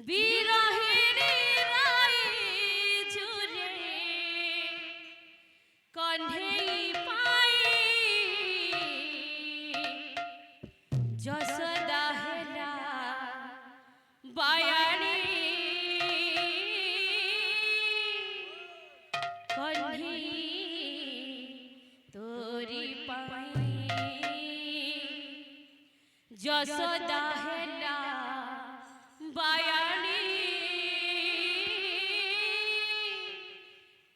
বিরহিণী রাই ঝুরে কণ্ঠেই পাই যশোদা হেলা বায়াণী কণ্ঠে তোরি পাই যশোদা হেলা বায়াণী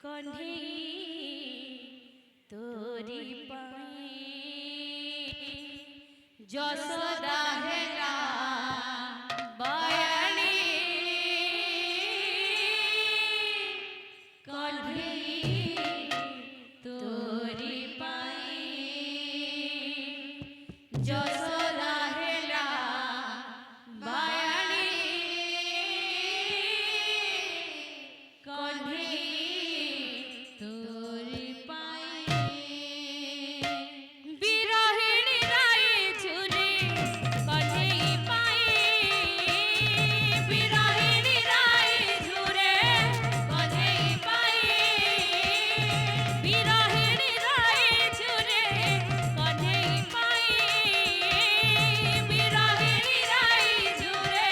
কণ্ঠে তোরি পাই যশোদা হেলা বায়াণী কণ্ঠে তোরি পাই যশোদা হেলা বায়াণী কণ্ঠে তোরি পাই বিরহিণী রাই ঝুরে কণ্ঠেই পাই বিরহিণী রাই ঝুরে কণ্ঠেই পাই বিরহিণী রাই ঝুরে কণ্ঠেই পাই বিরহিণী রাই ঝুরে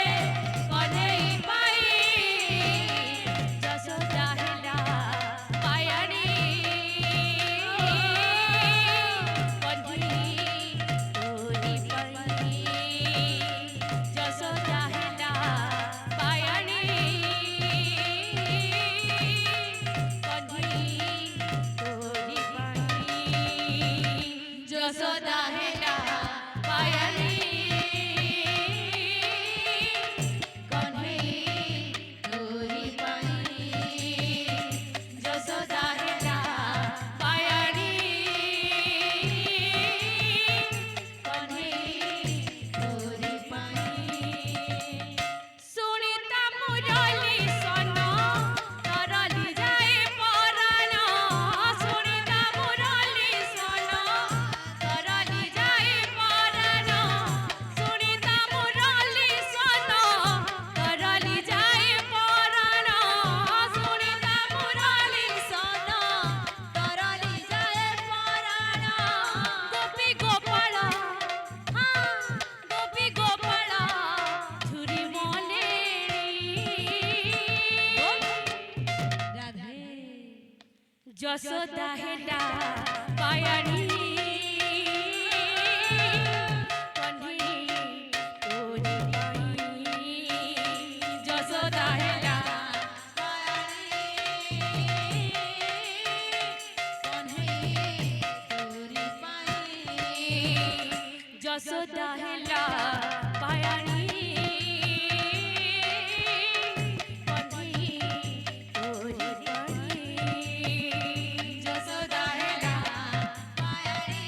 কণ্ঠেই পাই যশোদা হেলা বায়াণী কণ্ঠে তোরি পাই যশোদা হেলা বায়াণী কণ্ঠে তোরি পাই যশোদা হেলা বায়াণী কণ্ঠে তোরি পাই যশোদা হেলা বায়াণী কণ্ঠে তোরি পাই শুনিতা মুরলি সন তরলি যায় পরাণ শুনিতা মুরলি সন তরলি যায় পরাণ শুনিতা মুরলি সন তরলি যায় পরাণ শুনিতা মুরলি সন তরলি যায় পরাণ গোপী গোপাল গোপী গোপাল ঝুরি মলে রাধে যশোদা হেলা বায়াণী কণ্ঠে তোরি পাই যশোদা হেলা যশোদা হেলা বায়াণী কণ্ঠে তোরি পাই যশোদা হেলা বায়াণী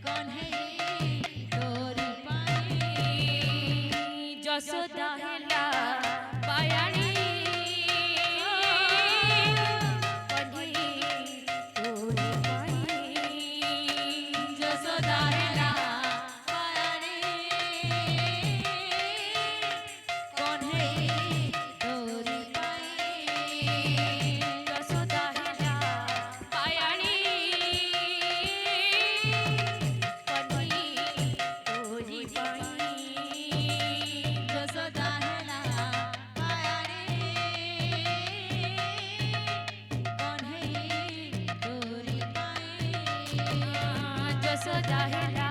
কণ্ঠে তোরি পাই যশোদা হেলা বায়াণী কণ্ঠে তোরি পাই যশোদা হেলা বায়াণী কণ্ঠে তোরি পাই যশোদা হেলা বায়াণী কণ্ঠে তোরি পাই যশোদা হেলা বায়াণী কণ্ঠে তোরি পাই যশোদা হেলা